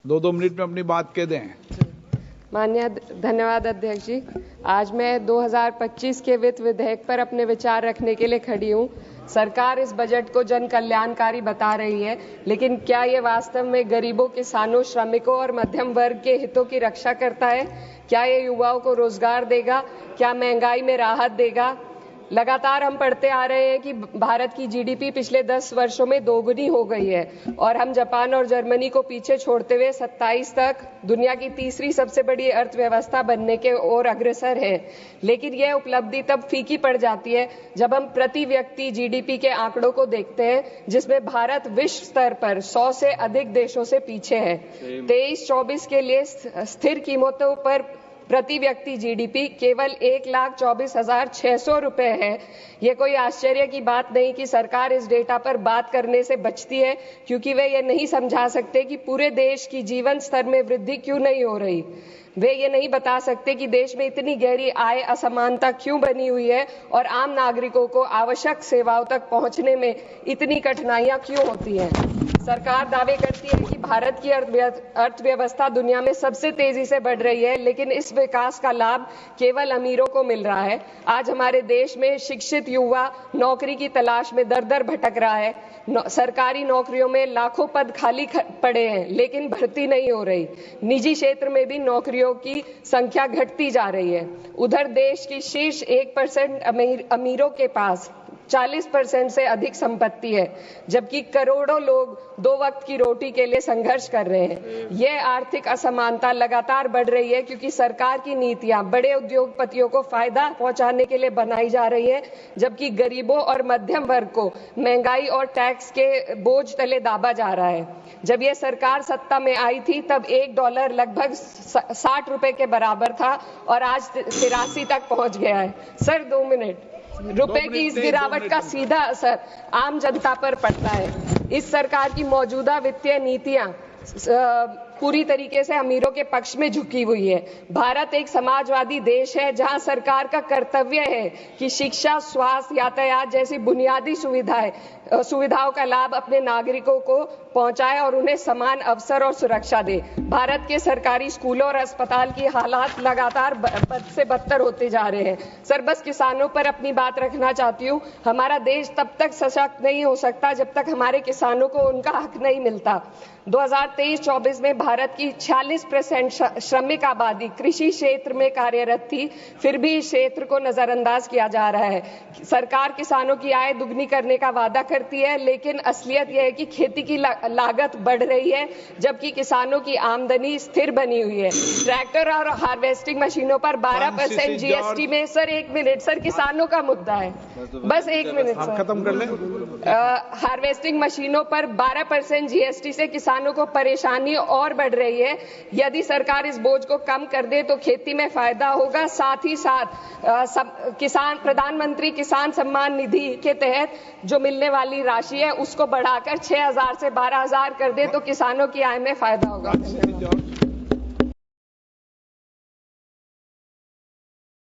दो मिनट में अपनी बात कह दें। माननीय धन्यवाद अध्यक्ष जी। आज मैं 2025 के वित्त विधेयक पर अपने विचार रखने के लिए खड़ी हूँ। सरकार इस बजट को जन कल्याणकारी बता रही है, लेकिन क्या ये वास्तव में गरीबों, किसानों, श्रमिकों और मध्यम वर्ग के हितों की रक्षा करता है? क्या ये युवाओं को रोजगार देगा? क्या महंगाई में राहत देगा? लगातार हम पढ़ते आ रहे हैं कि भारत की जीडीपी पिछले 10 वर्षों में दोगुनी हो गई है और हम जापान और जर्मनी को पीछे छोड़ते हुए 27 तक दुनिया की तीसरी सबसे बड़ी अर्थव्यवस्था बनने के ओर अग्रसर है। लेकिन यह उपलब्धि तब फीकी पड़ जाती है जब हम प्रति व्यक्ति जीडीपी के आंकड़ों को देखते हैं, जिसमें भारत विश्व स्तर पर 100 से अधिक देशों से पीछे है। 23-24 के लिए स्थिर कीमतों पर प्रति व्यक्ति जीडीपी केवल 1,24,600 रुपए है। ये कोई आश्चर्य की बात नहीं कि सरकार इस डेटा पर बात करने से बचती है, क्योंकि वे ये नहीं समझा सकते कि पूरे देश की जीवन स्तर में वृद्धि क्यों नहीं हो रही। वे ये नहीं बता सकते कि देश में इतनी गहरी आय असमानता क्यों बनी हुई है और आम नागरिकों को आवश्यक सेवाओं तक पहुंचने में इतनी कठिनाइयां क्यों होती हैं। सरकार दावे करती है कि भारत की अर्थव्यवस्था दुनिया में सबसे तेजी से बढ़ रही है, लेकिन इस विकास का लाभ केवल अमीरों को मिल रहा है। आज हमारे देश में शिक्षित युवा नौकरी की तलाश में दर-दर भटक रहा है। सरकारी नौकरियों में लाखों पद खाली पड़े हैं, लेकिन भर्ती नहीं हो रही। निजी क्षेत्र में भी नौकरियों की संख्या घटती जा रही है। उधर देश की शीर्ष 1% अमीरों के पास 40% से अधिक संपत्ति है, जबकि करोड़ों लोग 2 वक्त की रोटी के लिए संघर्ष कर रहे हैं। यह आर्थिक असमानता लगातार बढ़ रही है क्योंकि सरकार की नीतियां बड़े उद्योगपतियों को फायदा पहुंचाने के लिए बनाई जा रही है, जबकि गरीबों और मध्यम वर्ग को महंगाई और टैक्स के बोझ तले दाबा जा रहा है। जब यह सरकार सत्ता में आई थी तब $1 लगभग 60 रुपए के बराबर था और आज 83 तक पहुंच गया है। Sir 2 minute. रुपए की इस गिरावट का सीधा असर आम जनता पर पड़ता है। इस सरकार की मौजूदा वित्तीय नीतियां पूरी तरीके से अमीरों के पक्ष में झुकी हुई है। भारत एक समाजवादी देश है जहां सरकार का कर्तव्य है कि शिक्षा, स्वास्थ्य, यातायात जैसी बुनियादी सुविधाओं का लाभ अपने नागरिकों को पहुंचाए और उन्हें समान अवसर और सुरक्षा दे। भारत के सरकारी स्कूलों और अस्पताल की हालात लगातार बद से बदतर होते जा रहे हैं। सर बस किसानों पर अपनी बात रखना चाहती हूँ। हमारा देश तब तक सशक्त नहीं हो सकता जब तक हमारे किसानों को उनका हक नहीं मिलता। 2023-24 में भारत की 46% श्रमिक आबादी कृषि क्षेत्र में कार्यरत थी, फिर भी इस क्षेत्र को नजरअंदाज किया जा रहा है। सरकार किसानों की आय दुगनी करने का वादा करती है, लेकिन असलियत यह है कि खेती की लागत बढ़ रही है, जबकि किसानों की आमदनी स्थिर बनी हुई है। ट्रैक्टर और हार्वेस्टिंग मशीनों पर 12% जीएसटी में सर 1 मिनट सर, किसानों का मुद्दा है, बस 1 मिनट सर, खत्म कर लें। हार्वेस्टिंग मशीनों पर 12% जीएसटी से किसानों को परेशानी और बढ़ रही है। यदि सरकार इस बोझ को कम कर दे तो खेती में फायदा होगा। साथ ही साथ प्रधानमंत्री किसान सम्मान निधि के तहत जो मिलने वाली राशि है उसको बढ़ाकर 6,000 से 12,000 कर दे तो किसानों की आय में फायदा होगा।